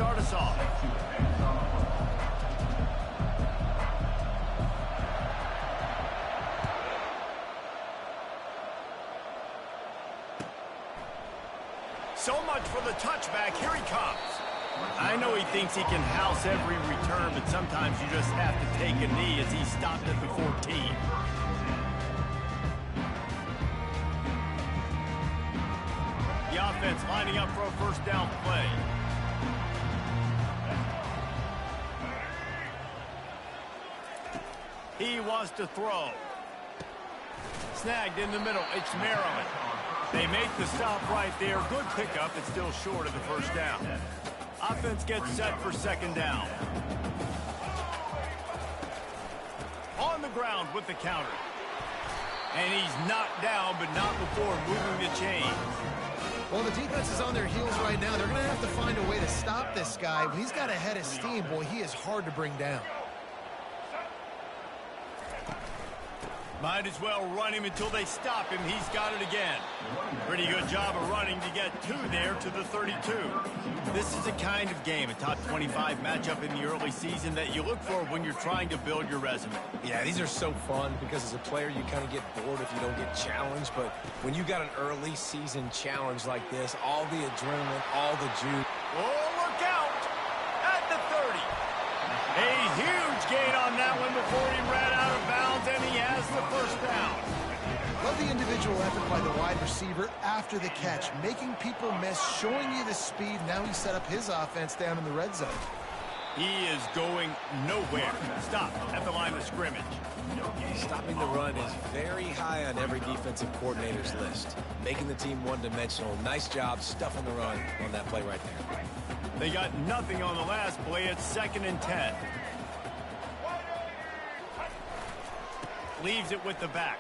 start us off. So much for the touchback. Here he comes. I know he thinks he can house every return, but sometimes you just have to take a knee as he stopped at the 14. The offense lining up for a first down play. He wants to throw. Snagged in the middle. It's Maryland. They make the stop right there. Good pickup. It's still short of the first down. Offense gets set for second down. On the ground with the counter. And he's knocked down, but not before moving the chains. Well, the defense is on their heels right now. They're going to have to find a way to stop this guy. When he's got a head of steam, boy, he is hard to bring down. Might as well run him until they stop him. He's got it again. Pretty good job of running to get two there to the 32. This is a kind of game, a top 25 matchup in the early season that you look for when you're trying to build your resume. Yeah, these are so fun because as a player you kind of get bored if you don't get challenged. But when you got an early season challenge like this, all the adrenaline, all the juice. Oh, look out! At the 30. A huge gain on that one before he ran out of bounds, and he has the first down. Love the individual effort by the wide receiver after the catch, making people miss, showing you the speed. Now he set up his offense down in the red zone. He is going nowhere. Stop at the line of scrimmage. Stopping the run is very high on every defensive coordinator's list. Making the team one-dimensional. Nice job stuffing the run on that play right there. They got nothing on the last play. It's 2nd and 10. Leaves it with the back.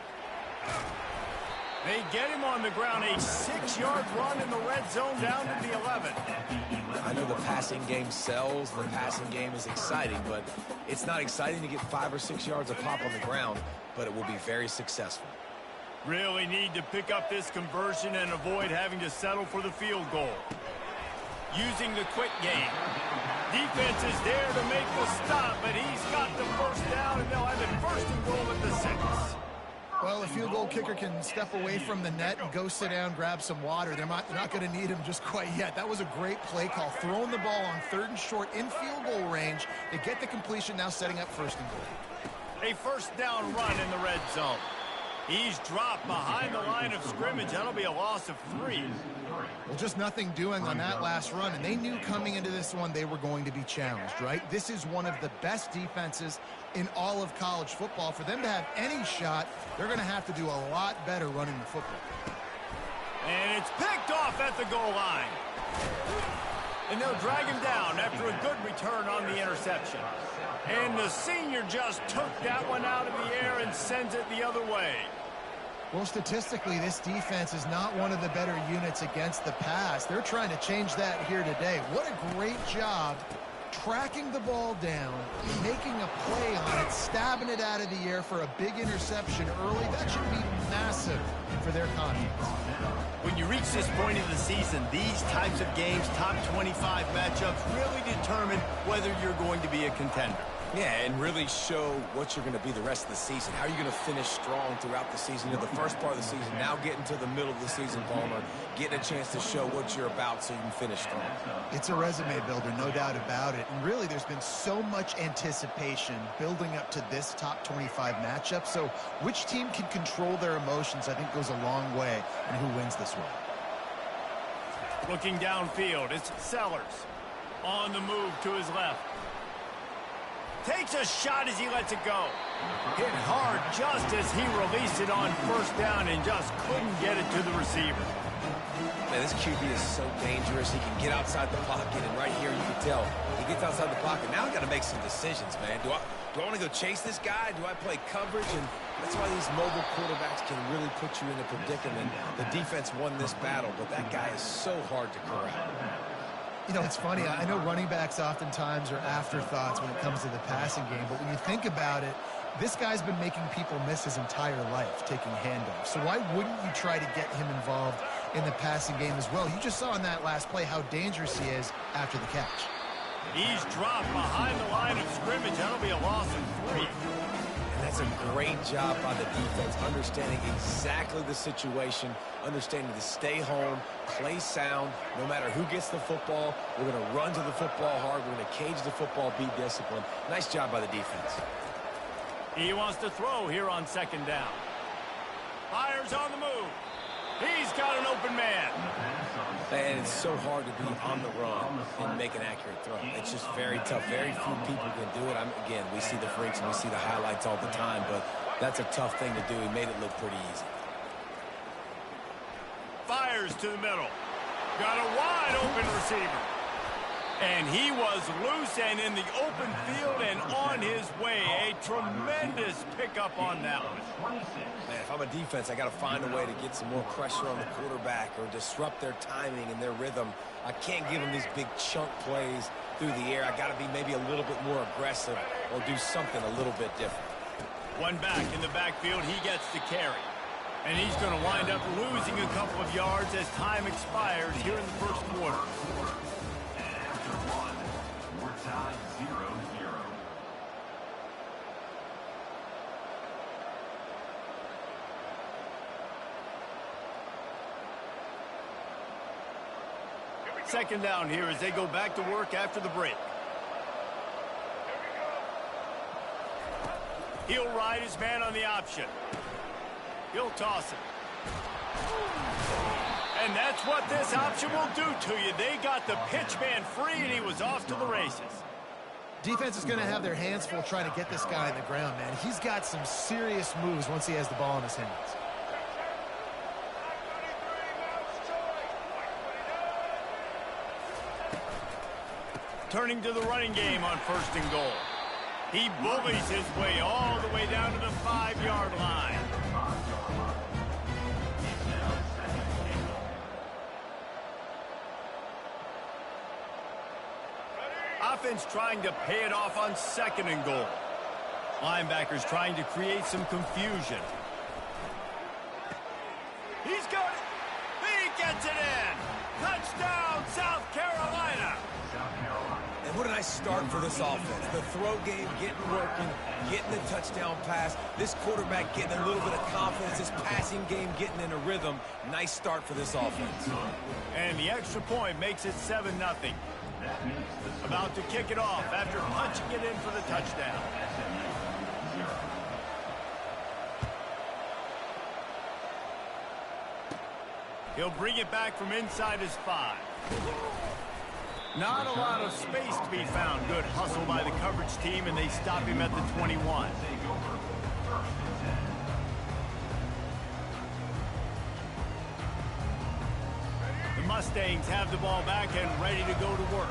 They get him on the ground. A 6-yard run in the red zone down to the 11. I know the passing game sells. The passing game is exciting, but it's not exciting to get 5 or 6 yards a pop on the ground, but it will be very successful. Really need to pick up this conversion and avoid having to settle for the field goal. Using the quick game. Defense is there to make the stop, but he's got the first down, and they'll have it 1st and goal at the 6. Well, a field goal kicker can step away from the net and go sit down, grab some water. They're not going to need him just quite yet. That was a great play call. Throwing the ball on 3rd and short in field goal range. They get the completion, now setting up 1st and goal. A first down run in the red zone. He's dropped behind the line of scrimmage. That'll be a loss of 3. Well, just nothing doing on that last run, and they knew coming into this one they were going to be challenged, right? This is one of the best defenses in all of college football. For them to have any shot, they're going to have to do a lot better running the football. And it's picked off at the goal line. And they'll drag him down after a good return on the interception. And the senior just took that one out of the air and sends it the other way. Well, statistically, this defense is not one of the better units against the pass. They're trying to change that here today. What a great job tracking the ball down, making a play on it, stabbing it out of the air for a big interception early. That should be massive for their confidence. When you reach this point in the season, these types of games, top 25 matchups, really determine whether you're going to be a contender. Yeah, and really show what you're going to be the rest of the season. How are you going to finish strong throughout the season? You know, the first part of the season, now getting to the middle of the season, Palmer, getting a chance to show what you're about so you can finish strong. It's a resume builder, no doubt about it. And really, there's been so much anticipation building up to this top 25 matchup. So which team can control their emotions, I think, goes a long way in who wins this one. Looking downfield, it's Sellers. On the move to his left. Takes a shot as he lets it go. Hit hard just as he released it on 1st down and just couldn't get it to the receiver. Man, this QB is so dangerous. He can get outside the pocket, and right here you can tell he gets outside the pocket. Now I got to make some decisions, man. Do I want to go chase this guy? Do I play coverage? And that's why these mobile quarterbacks can really put you in a predicament. The defense won this battle, but that guy is so hard to corral. You know, it's funny. I know running backs oftentimes are afterthoughts when it comes to the passing game, but when you think about it, this guy's been making people miss his entire life taking handoffs. So why wouldn't you try to get him involved in the passing game as well? You just saw in that last play how dangerous he is after the catch. He's dropped behind the line of scrimmage. That'll be a loss of 3. And that's a great job by the defense, understanding exactly the situation, understanding to stay home, play sound. No matter who gets the football, we're going to run to the football hard. We're going to cage the football, be disciplined. Nice job by the defense. He wants to throw here on 2nd down. Fires on the move. He's got an open man. And it's so hard to be on the run and make an accurate throw. It's just very tough. Very few people can do it. Again, we see the freaks and we see the highlights all the time, but that's a tough thing to do. He made it look pretty easy. Fires to the middle. Got a wide open receiver. And he was loose and in the open field and on his way. A tremendous pickup on that one. Man, if I'm a defense, I got to find a way to get some more pressure on the quarterback or disrupt their timing and their rhythm. I can't give them these big chunk plays through the air. I got to be maybe a little bit more aggressive or do something a little bit different. One back in the backfield, he gets the carry. And he's going to wind up losing a couple of yards as time expires here in the first quarter. Tied 0-0. Second down here as they go back to work after the break. He'll ride his man on the option. He'll toss it. And that's what this option will do to you. They got the pitch man free, and he was off to the races. Defense is going to have their hands full trying to get this guy on the ground, man. He's got some serious moves once he has the ball in his hands. Turning to the running game on 1st and goal. He bullies his way all the way down to the 5-yard line. Offense trying to pay it off on 2nd and goal. Linebackers trying to create some confusion. He's got it. He gets it in. Touchdown, South Carolina. And what a nice start for this offense. The throw game getting working, getting the touchdown pass. This quarterback getting a little bit of confidence. This passing game getting in a rhythm. Nice start for this offense. And the extra point makes it 7-0. About to kick it off after punching it in for the touchdown. He'll bring it back from inside his 5. Not a lot of space to be found. Good hustle by the coverage team, and they stop him at the 21. The Mustangs have the ball back and ready to go to work.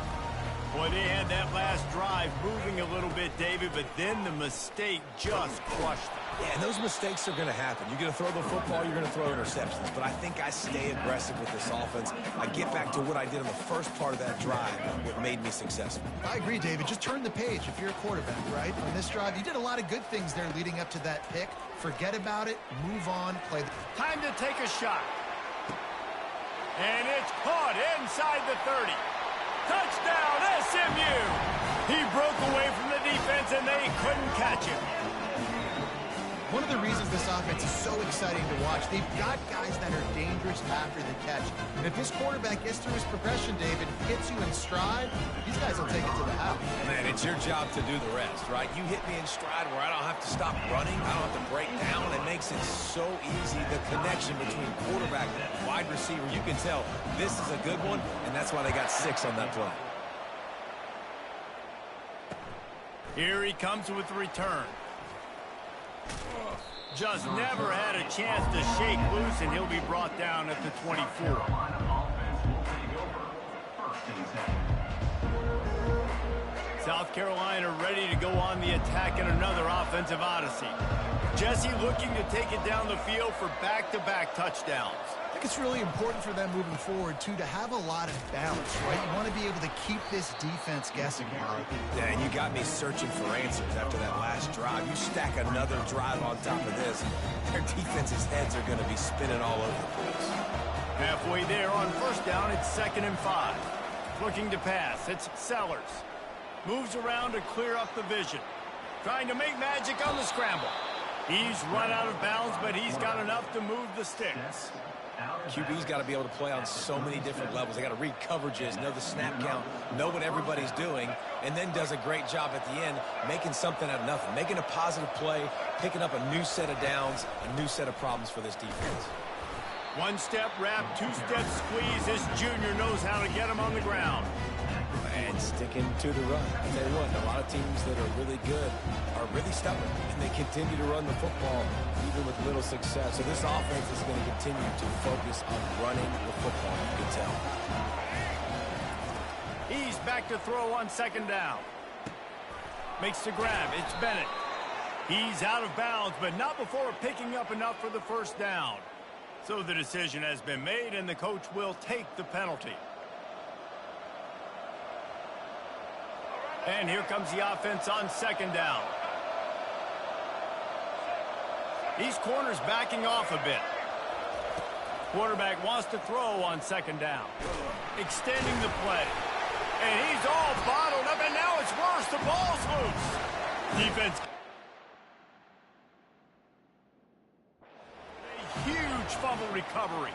Boy, they had that last drive moving a little bit, David, but then the mistake just crushed them. Yeah, and those mistakes are going to happen. You're going to throw the football, you're going to throw interceptions. But I think I stay aggressive with this offense. I get back to what I did in the first part of that drive, what made me successful. I agree, David. Just turn the page if you're a quarterback, right? On this drive, you did a lot of good things there leading up to that pick. Forget about it. Move on. Play. Time to take a shot. And it's caught inside the 30. Touchdown, SMU! He broke away from the defense, and they couldn't catch him. One of the reasons this offense is so exciting to watch, they've got guys that are dangerous after the catch. And if this quarterback gets through his progression, David, hits you in stride, these guys will take it to the house. Man, it's your job to do the rest, right? You hit me in stride where I don't have to stop running. I don't have to break down. It makes it so easy, the connection between quarterback and wide receiver. You can tell this is a good one, and that's why they got 6 on that play. Here he comes with the return. Just never had a chance to shake loose, and he'll be brought down at the 24. South Carolina ready to go on the attack in another offensive odyssey. Jesse looking to take it down the field for back-to-back touchdowns. I think it's really important for them moving forward, too, to have a lot of balance, right? You want to be able to keep this defense guessing. Yeah, and you got me searching for answers after that last drive. You stack another drive on top of this, their defense's heads are going to be spinning all over the place. Halfway there on 1st down, it's 2nd and 5. Looking to pass, it's Sellers. Moves around to clear up the vision. Trying to make magic on the scramble. He's run out of bounds, but he's got enough to move the sticks. QB's got to be able to play on so many different levels. They got to read coverages, know the snap count, know what everybody's doing, and then does a great job at the end making something out of nothing, making a positive play, picking up a new set of downs, a new set of problems for this defense. One-step wrap, two-step squeeze. This junior knows how to get him on the ground. And sticking to the run. I tell you what, a lot of teams that are really good are really stubborn, and they continue to run the football even with little success. So this offense is going to continue to focus on running the football, you can tell. He's back to throw on second down. Makes the grab. It's Bennett. He's out of bounds, but not before picking up enough for the first down. So the decision has been made, and the coach will take the penalty. And here comes the offense on second down. These corners backing off a bit. Quarterback wants to throw on second down. Extending the play. And he's all bottled up, and now it's worse. The ball's loose. Defense. A huge fumble recovery.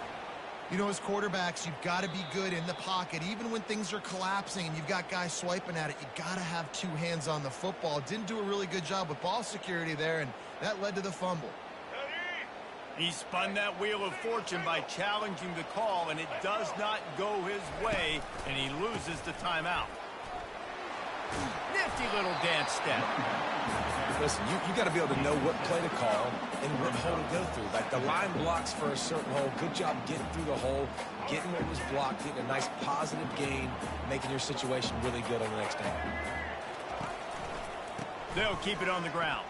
You know, as quarterbacks, you've got to be good in the pocket. Even when things are collapsing and you've got guys swiping at it, you've got to have two hands on the football. Didn't do a really good job with ball security there, and that led to the fumble. He spun that wheel of fortune by challenging the call, and it does not go his way, and he loses the timeout. Nifty little dance step. Listen, you got to be able to know what play to call and what hole to go through. Like the line blocks for a certain hole. Good job getting through the hole, getting what was blocked, getting a nice positive gain, making your situation really good on the next down. They'll keep it on the ground.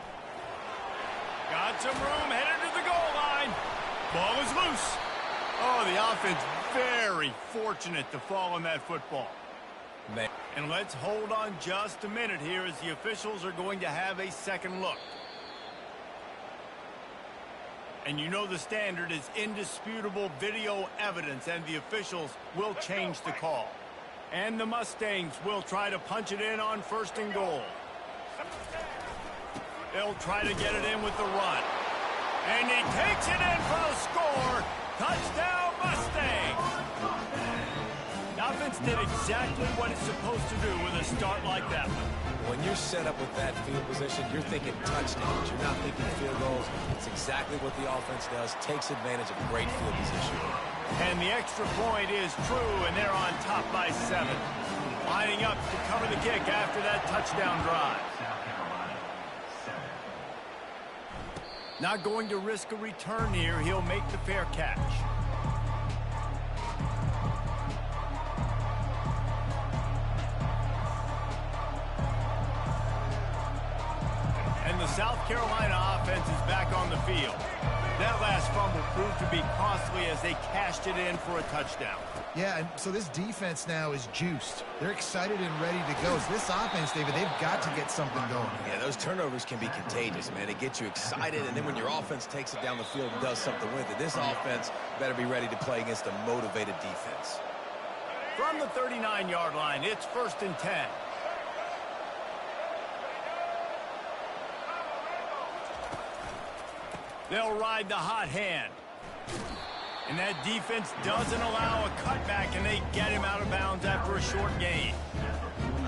Got some room, headed to the goal line. Ball is loose. Oh, the offense very fortunate to fall on that football. Man. And let's hold on just a minute here as the officials are going to have a second look. And you know the standard is indisputable video evidence, and the officials will change the call. And the Mustangs will try to punch it in on first and goal. They'll try to get it in with the run. And he takes it in for the score. Touchdown, Mustangs! The offense did exactly what it's supposed to do with a start like that one. When you're set up with that field position, you're thinking touchdowns. You're not thinking field goals. It's exactly what the offense does. Takes advantage of great field position. And the extra point is true, and they're on top by 7. Lining up to cover the kick after that touchdown drive. Not going to risk a return here. He'll make the fair catch. And the South Carolina offense is back on the field. That last fumble proved to be costly as they cashed it in for a touchdown. Yeah, and so this defense now is juiced. They're excited and ready to go. So this offense, David, they've got to get something going. Yeah, those turnovers can be contagious, man. It gets you excited, and then when your offense takes it down the field and does something with it, this offense better be ready to play against a motivated defense. From the 39-yard line, it's 1st and 10. They'll ride the hot hand. And that defense doesn't allow a cutback, and they get him out of bounds after a short gain.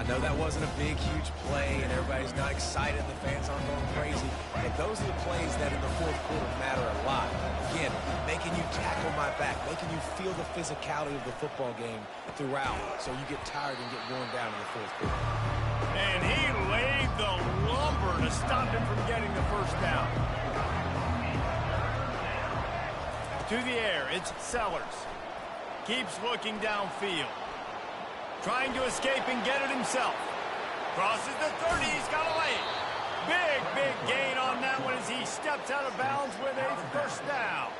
I know that wasn't a big, huge play, and everybody's not excited. The fans aren't going crazy. But those are the plays that in the fourth quarter matter a lot. Again, making you tackle my back, making you feel the physicality of the football game throughout, so you get tired and get worn down in the fourth quarter. And he laid the lumber to stop him from getting the first down. To the air, it's Sellers. Keeps looking downfield. Trying to escape and get it himself. Crosses the 30, he's got a lane. Big gain on that one as he steps out of bounds with a first down.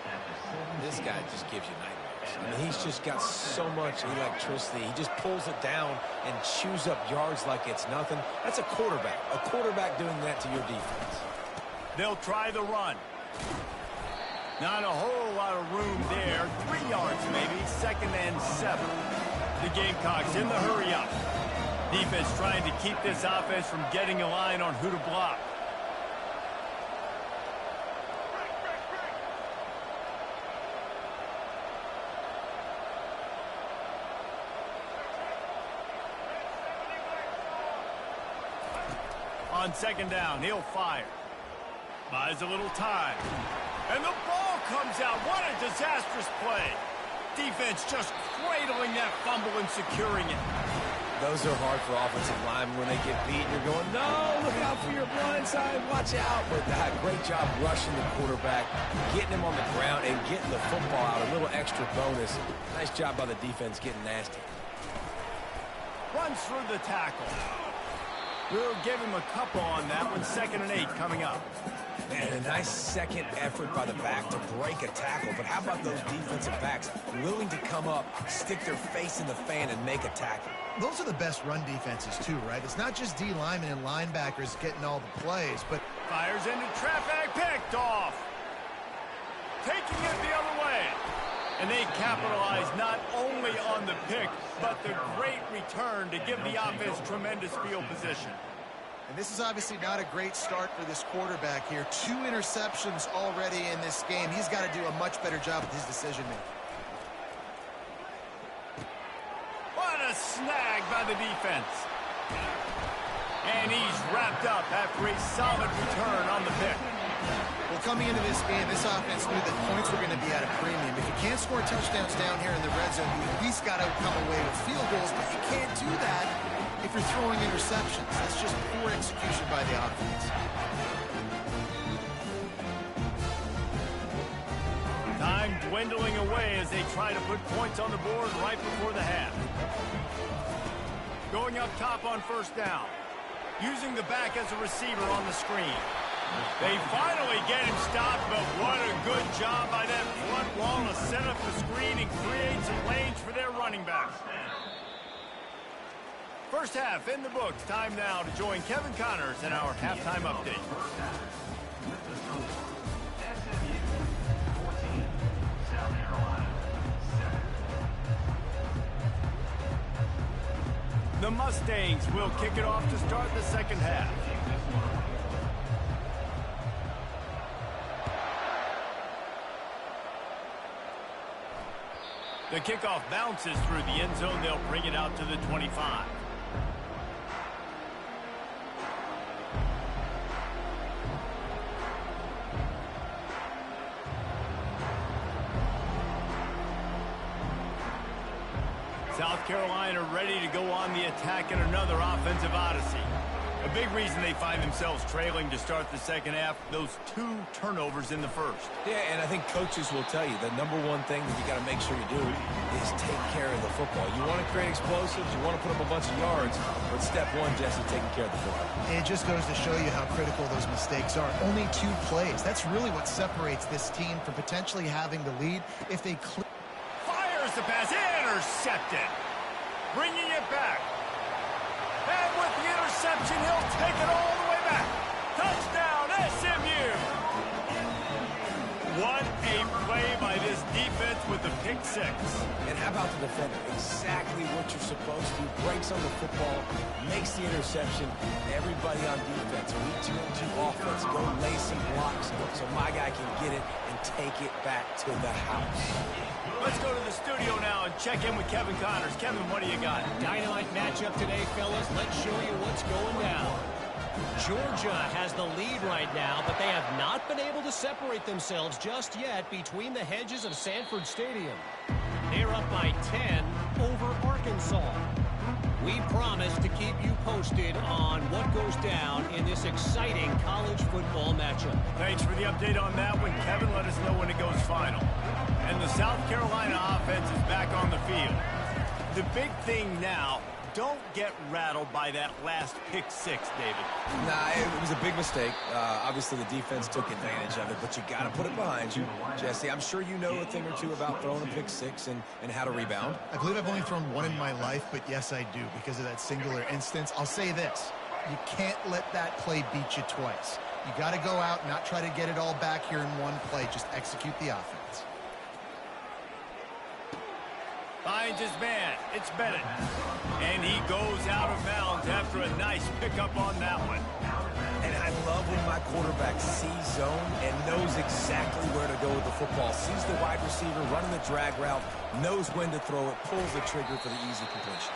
This guy just gives you nightmares. I mean, he's just got so much electricity. He just pulls it down and chews up yards like it's nothing. That's a quarterback. A quarterback doing that to your defense. They'll try the run. Not a whole lot of room there. 3 yards maybe. 2nd and 7. The Gamecocks in the hurry up. Defense trying to keep this offense from getting a line on who to block. On second down, he'll fire. Buys a little time. And the ball comes out. What a disastrous play. Defense just cradling that fumble and securing it. Those are hard for offensive linemen when they get beat. You're going, no, look out for your blind side. Watch out. But great job rushing the quarterback, getting him on the ground, and getting the football out. A little extra bonus. Nice job by the defense getting nasty. Runs through the tackle. We'll give him a couple on that one. 2nd and 8 coming up. And a nice second effort by the back to break a tackle. But how about those defensive backs willing to come up, stick their face in the fan, and make a tackle? Those are the best run defenses, too, right? It's not just D linemen and linebackers getting all the plays, but... Fires into traffic, picked off. Taking it the other way. And they capitalize not only on the pick, but the great return to give the offense tremendous field position. And this is obviously not a great start for this quarterback here. 2 interceptions already in this game. He's got to do a much better job with his decision-making. What a snag by the defense. And he's wrapped up after a solid return on the pick. Well, coming into this game, this offense knew that points were going to be at a premium. If you can't score touchdowns down here in the red zone, you at least got to come away with field goals, but you can't do that if you're throwing interceptions. That's just poor execution by the offense. Time dwindling away as they try to put points on the board right before the half. Going up top on 1st down. Using the back as a receiver on the screen. They finally get him stopped, but what a good job by that front wall to set up the screen and create some lanes for their running backs. First half in the books. Time now to join Kevin Connors in our halftime update. SMU 14, South Carolina 7. The Mustangs will kick it off to start the second half. The kickoff bounces through the end zone. They'll bring it out to the 25. South Carolina ready to go on the attack in another offensive odyssey. A big reason they find themselves trailing to start the second half, those 2 turnovers in the first. Yeah, and I think coaches will tell you the number one thing that you got to make sure you do is take care of the football. You want to create explosives, you want to put up a bunch of yards, but step one, Jesse, taking care of the football. It just goes to show you how critical those mistakes are. Only 2 plays. That's really what separates this team from potentially having the lead if they... Fires the pass, intercepted. Bringing it back. And with the interception, he'll take it all the way back. Touchdown, SMU. What a play by this defense with the pick 6. And how about the defender? Exactly what you're supposed to. Breaks on the football, makes the interception. Everybody on defense, we 2-2 offense, go lay some blocks so my guy can get it and take it back to the house. Let's go to the studio now and check in with Kevin Connors. Kevin, what do you got? Dynamite matchup today, fellas. Let's show you what's going down. Georgia has the lead right now, but they have not been able to separate themselves just yet between the hedges of Sanford Stadium. They're up by 10 over Arkansas. We promise to keep you posted on what goes down in this exciting college football matchup. Thanks for the update on that one, Kevin. Let us know when it goes final. And the South Carolina offense is back on the field. The big thing now, don't get rattled by that last pick 6, David. Nah, it was a big mistake. Obviously, the defense took advantage of it, but you got to put it behind you. Jesse, I'm sure you know a thing or two about throwing a pick 6 and how to rebound. I believe I've only thrown 1 in my life, but yes, I do, because of that singular instance. I'll say this. You can't let that play beat you twice. You got to go out, not try to get it all back here in one play. Just execute the offense. Finds his man. It's Bennett. And he goes out of bounds after a nice pickup on that one. And I love when my quarterback sees zone and knows exactly where to go with the football. Sees the wide receiver running the drag route, knows when to throw it, pulls the trigger for the easy completion.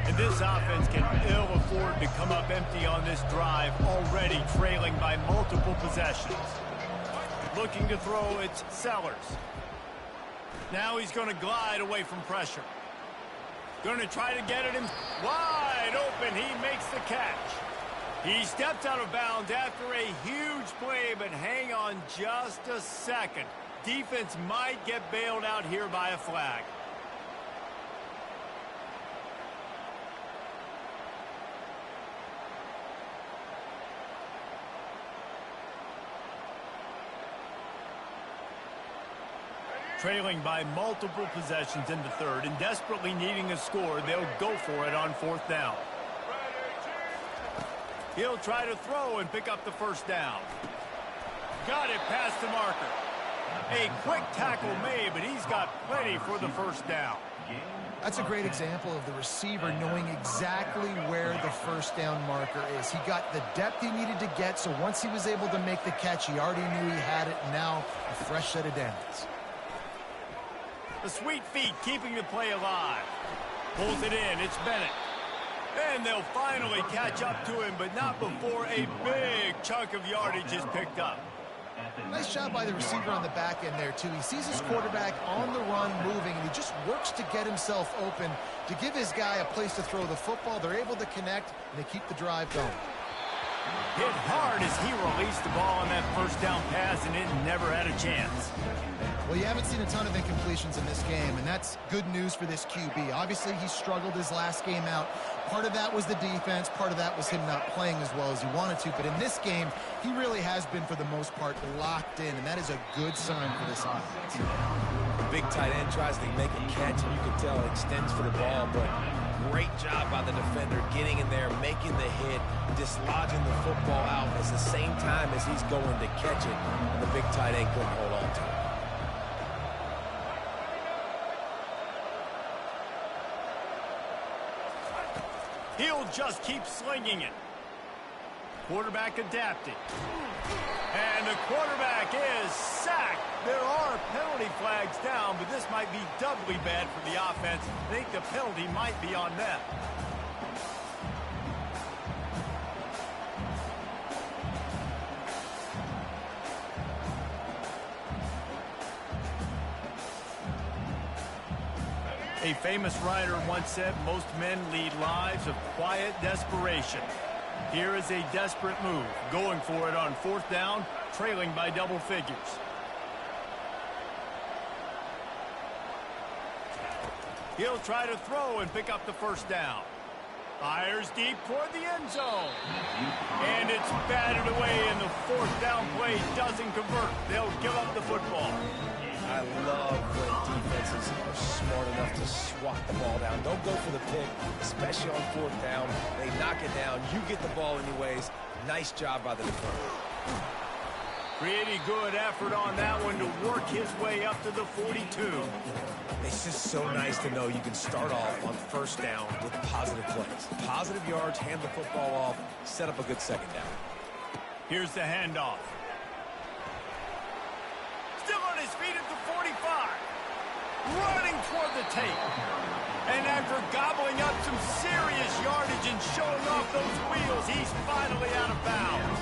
And this offense can ill afford to come up empty on this drive, already trailing by multiple possessions. Looking to throw, it's Sellers. Now he's going to glide away from pressure. Going to try to get it in wide open. He makes the catch. He steps out of bounds after a huge play, but hang on just a second. Defense might get bailed out here by a flag. Trailing by multiple possessions in the third and desperately needing a score, they'll go for it on fourth down. He'll try to throw and pick up the first down. Got it past the marker. A quick tackle made, but he's got plenty for the first down. That's a great example of the receiver knowing exactly where the first down marker is. He got the depth he needed to get, so once he was able to make the catch, he already knew he had it, and now a fresh set of downs. The sweet feet keeping the play alive. Pulls it in. It's Bennett. And they'll finally catch up to him, but not before a big chunk of yardage is picked up. Nice job by the receiver on the back end there, too. He sees his quarterback on the run moving, and he just works to get himself open to give his guy a place to throw the football. They're able to connect, and they keep the drive going. Hit hard as he released the ball on that first down pass, and it never had a chance. Well, you haven't seen a ton of incompletions in this game, and that's good news for this QB. Obviously, he struggled his last game out. Part of that was the defense. Part of that was him not playing as well as he wanted to. But in this game, he really has been, for the most part, locked in, and that is a good sign for this offense. Big tight end tries to make a catch, and you can tell it extends for the ball, but great job by the defender getting in there, making the hit, dislodging the football out at the same time as he's going to catch it, and the big tight end couldn't hold on to it. He'll just keep slinging it. Quarterback adapting. And the quarterback is sacked. There are penalty flags down, but this might be doubly bad for the offense. I think the penalty might be on them. A famous writer once said, most men lead lives of quiet desperation. Here is a desperate move, going for it on fourth down, trailing by double figures. He'll try to throw and pick up the first down. Fires deep toward the end zone. And it's batted away, and the fourth down play doesn't convert. They'll give up the football. I love when defenses are smart enough to swat the ball down. Don't go for the pick, especially on fourth down. They knock it down. You get the ball anyways. Nice job by the defender. Pretty good effort on that one to work his way up to the 42. It's just so nice to know you can start off on first down with positive plays. Positive yards, hand the football off, set up a good second down. Here's the handoff. Still on his feet at the 45. Running toward the tape. And after gobbling up some serious yardage and showing off those wheels, he's finally out of bounds.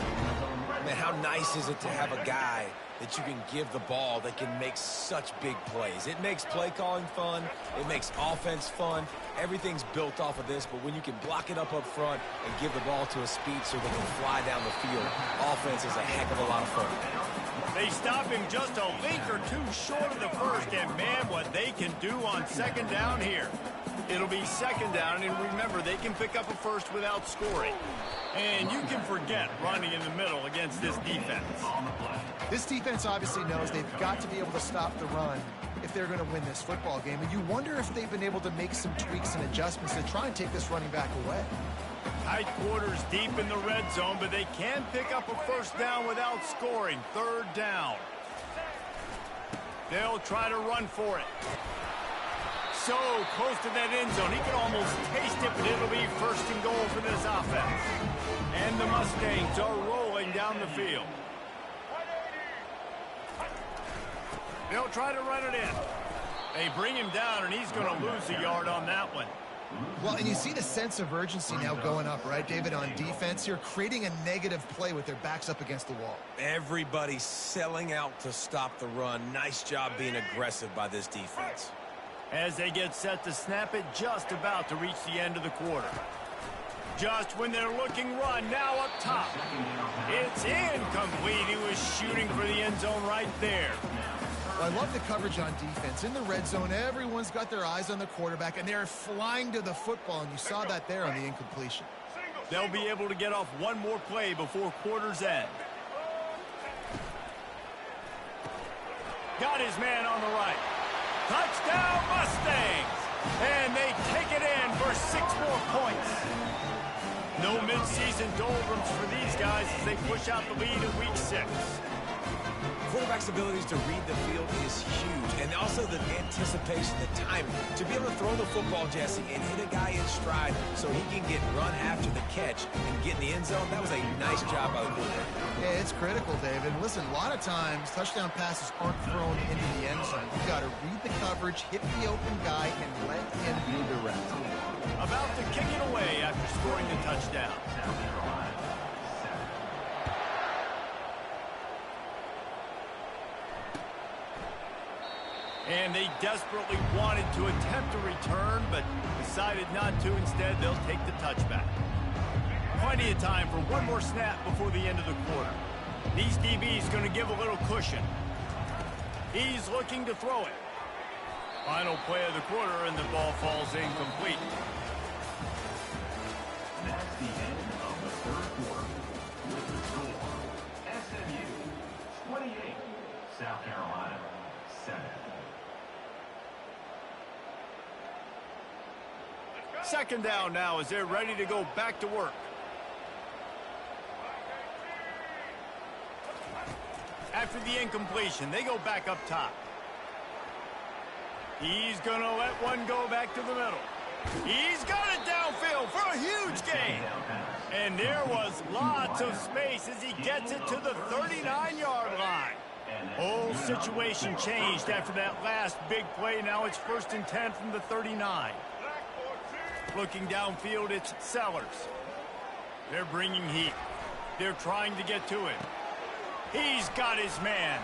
Man, how nice is it to have a guy that you can give the ball that can make such big plays. It makes play calling fun. It makes offense fun. Everything's built off of this, but when you can block it up front and give the ball to a speedster that can fly down the field, offense is a heck of a lot of fun. They stop him just a link or two short of the first, and man, what they can do on second down here. It'll be second down, and remember, they can pick up a first without scoring. And you can forget running in the middle against this defense. This defense obviously knows they've got to be able to stop the run if they're going to win this football game. And you wonder if they've been able to make some tweaks and adjustments to try and take this running back away. Tight quarters deep in the red zone, but they can pick up a first down without scoring. Third down. They'll try to run for it. So close to that end zone. He can almost taste it, but it'll be first and goal for this offense. And the Mustangs are rolling down the field. They'll try to run it in. They bring him down, and he's going to lose a yard on that one. Well, and you see the sense of urgency now going up, right, David, on defense here, creating a negative play with their backs up against the wall. Everybody's selling out to stop the run. Nice job being aggressive by this defense. As they get set to snap it, just about to reach the end of the quarter. Just when they're looking run, now up top. It's incomplete. He was shooting for the end zone right there. Well, I love the coverage on defense. In the red zone, everyone's got their eyes on the quarterback, and they're flying to the football, and you saw that there on the incompletion. They'll be able to get off one more play before quarter's end. Got his man on the right. Touchdown, Mustangs! And they take it in for 6 more points. No midseason doldrums for these guys as they push out the lead in week 6. Quarterback's abilities to read the field is huge, and also the anticipation, the timing. To be able to throw the football, Jesse, and hit a guy in stride so he can get run after the catch and get in the end zone, that was a nice job by the quarterback. Yeah, it's critical, David. Listen, a lot of times, touchdown passes aren't thrown into the end zone. You've got to read the coverage, hit the open guy, and let him do the rest. About to kick it away after scoring the touchdown. And they desperately wanted to attempt a return, but decided not to. Instead, they'll take the touchback. Plenty of time for one more snap before the end of the quarter. These DBs going to give a little cushion. He's looking to throw it. Final play of the quarter, and the ball falls incomplete. That's the end of the third quarter. With the score, SMU 28, South Carolina 7. Second down now as they're ready to go back to work. After the incompletion, they go back up top. He's going to let one go back to the middle. He's got it downfield for a huge gain. And there was lots of space as he gets it to the 39-yard line. Whole situation changed after that last big play. Now it's 1st and 10 from the 39. Looking downfield, it's Sellers. They're bringing heat. They're trying to get to him. He's got his man.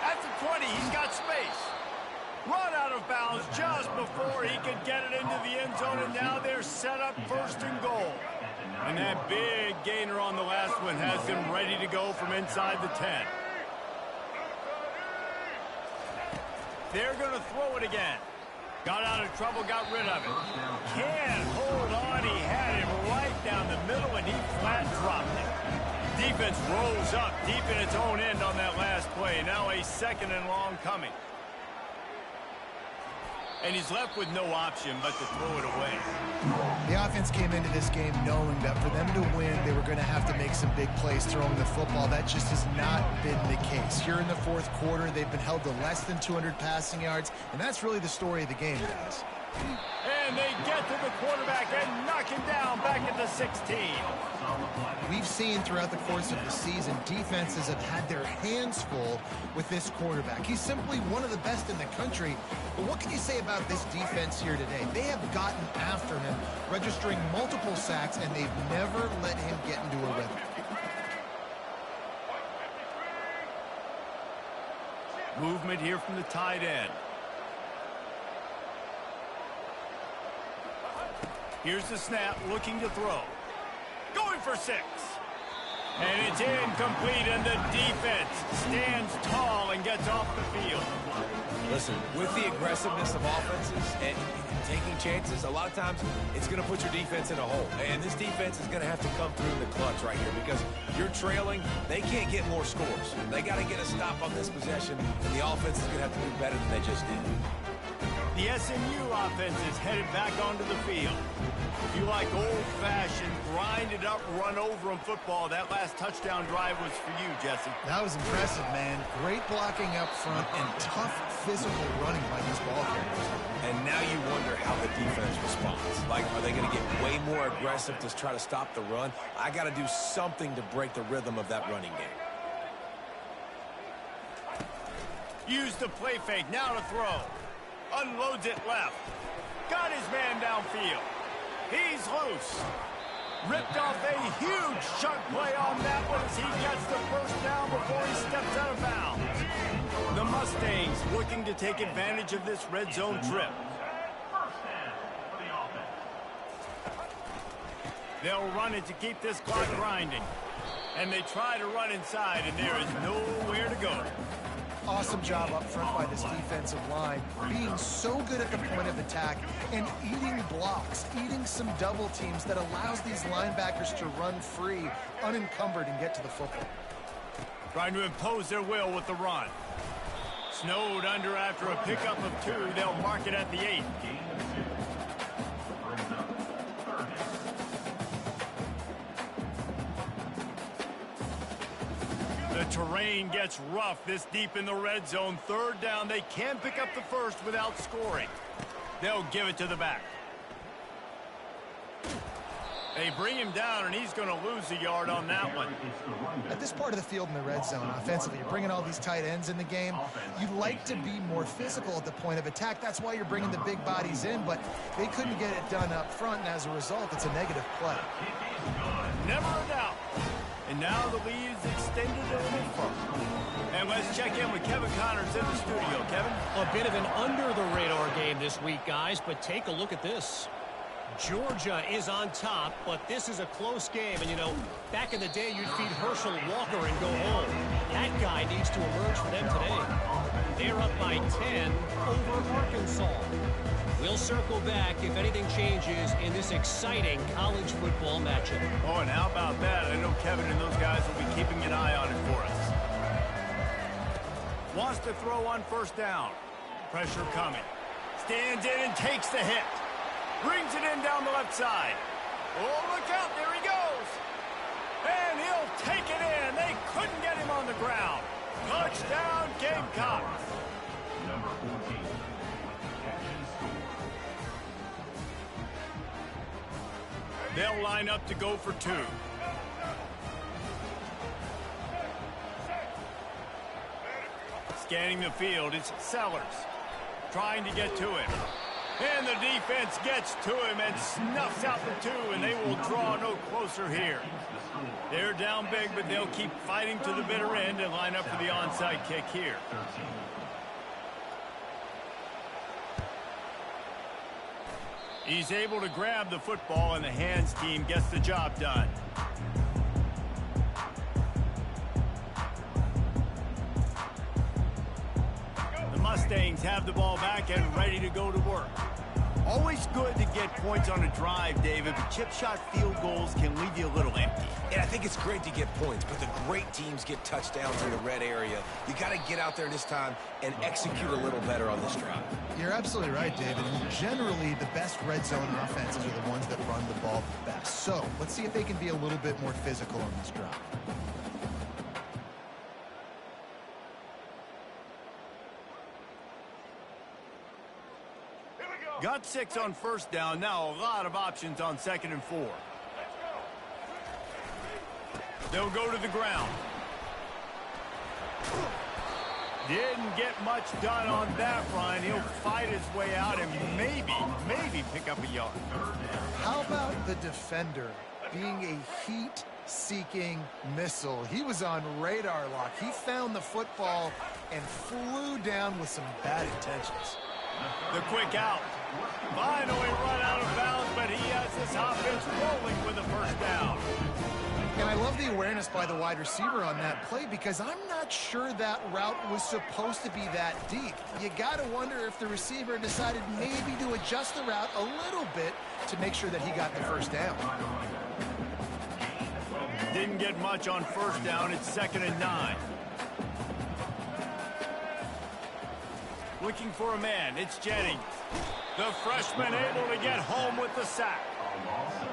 At the 20, he's got space. Run out of bounds just before he could get it into the end zone, and now they're set up 1st and goal. And that big gainer on the last one has them ready to go from inside the 10. They're going to throw it again. Got out of trouble, got rid of it. Can't hold on. He had him right down the middle, and he flat dropped it. Defense rolls up deep in its own end on that last play. Now a 2nd and long coming. And he's left with no option but to throw it away. The offense came into this game knowing that for them to win, they were going to have to make some big plays throwing the football. That just has not been the case. Here in the 4th quarter, they've been held to less than 200 passing yards, and that's really the story of the game, guys. And they get to the quarterback and knock him down back at the 16. We've seen throughout the course of the season, defenses have had their hands full with this quarterback. He's simply one of the best in the country. But what can you say about this defense here today? They have gotten after him, registering multiple sacks, and they've never let him get into a rhythm. Movement here from the tight end. Here's the snap, looking to throw. Going for 6. And it's incomplete, and the defense stands tall and gets off the field. Listen, with the aggressiveness of offenses and taking chances, a lot of times it's going to put your defense in a hole. And this defense is going to have to come through in the clutch right here because you're trailing. They can't get more scores. They got to get a stop on this possession, and the offense is going to have to do better than they just did. The SMU offense is headed back onto the field. If you like old-fashioned, grinded-up, run-over-'em football, that last touchdown drive was for you, Jesse. That was impressive, man. Great blocking up front and tough physical running by these ball carriers. And now you wonder how the defense responds. Like, are they going to get way more aggressive to try to stop the run? I got to do something to break the rhythm of that running game. Use the play fake, now to throw. Unloads it left. Got his man downfield. He's loose. Ripped off a huge chunk play on that one as he gets the first down before he steps out of bounds. The Mustangs looking to take advantage of this red zone trip. They'll run it to keep this clock grinding. And they try to run inside, and there is nowhere to go. Awesome job up front by this defensive line, being so good at the point of attack and eating blocks, eating some double teams that allows these linebackers to run free, unencumbered, and get to the football. Trying to impose their will with the run. Snowed under after a pickup of 2. They'll mark it at the 8. The terrain gets rough this deep in the red zone. 3rd down. They can pick up the first without scoring. They'll give it to the back. They bring him down, and he's going to lose a yard on that one. At this part of the field in the red zone, offensively, you're bringing all these tight ends in the game. You'd like to be more physical at the point of attack. That's why you're bringing the big bodies in, but they couldn't get it done up front, and as a result, it's a negative play. Never a doubt. And now the lead is extended a little further. And let's check in with Kevin Connors in the studio. Kevin? A bit of an under-the-radar game this week, guys, but take a look at this. Georgia is on top, but this is a close game. And, you know, back in the day, you'd feed Herschel Walker and go home. That guy needs to emerge for them today. They're up by 10 over Arkansas. We'll circle back if anything changes in this exciting college football matchup. Oh, and how about that? I know Kevin and those guys will be keeping an eye on it for us. Wants to throw on 1st down. Pressure coming. Stands in and takes the hit. Brings it in down the left side. Oh, look out. There he goes. And he'll take it in. They couldn't get him on the ground. Touchdown, Gamecocks. Number 14. They'll line up to go for 2. Scanning the field, it's Sellers. Trying to get to him. And the defense gets to him and snuffs out the 2, and they will draw no closer here. They're down big, but they'll keep fighting to the bitter end and line up for the onside kick here. He's able to grab the football, and the hands team gets the job done. The Mustangs have the ball back and ready to go to work. Always good to get points on a drive, David, but chip shot field goals can leave you a little empty. And I think it's great to get points, but the great teams get touchdowns in the red area. You got to get out there this time and execute a little better on this drive. You're absolutely right, David. And generally, the best red zone offenses are the ones that run the ball the best. So let's see if they can be a little bit more physical on this drive. Got 6 on 1st down. Now a lot of options on 2nd and 4. They'll go to the ground. Didn't get much done on that run. He'll fight his way out and maybe pick up a yard. How about the defender being a heat-seeking missile? He was on radar lock. He found the football and flew down with some bad intentions. The quick out. Finally run out of bounds, but he has this offense rolling with a 1st down. And I love the awareness by the wide receiver on that play because I'm not sure that route was supposed to be that deep. You got to wonder if the receiver decided maybe to adjust the route a little bit to make sure that he got the 1st down. Didn't get much on 1st down. It's 2nd and 9. Looking for a man. It's Jennings. The freshman able to get home with the sack.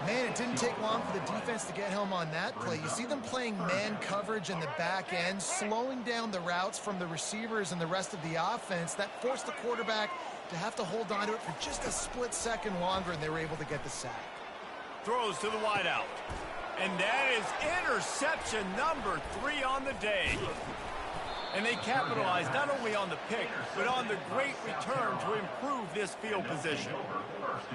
Man, it didn't take long for the defense to get home on that play. You see them playing man coverage in the back end, slowing down the routes from the receivers and the rest of the offense. That forced the quarterback to have to hold on to it for just a split second longer, and they were able to get the sack. Throws to the wideout. And that is interception number 3 on the day. And they capitalized not only on the pick, but on the great return to improve this field position.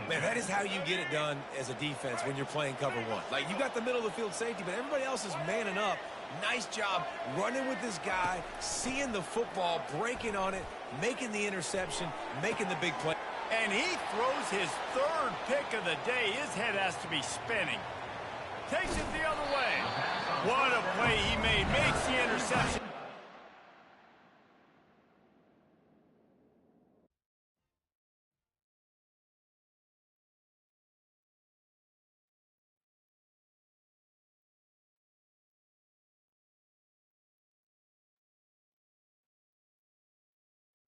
Man, that is how you get it done as a defense when you're playing cover 1. Like, you got the middle of the field safety, but everybody else is manning up. Nice job running with this guy, seeing the football, breaking on it, making the interception, making the big play. And he throws his 3rd pick of the day. His head has to be spinning. Takes it the other way. What a play he made. Makes the interception.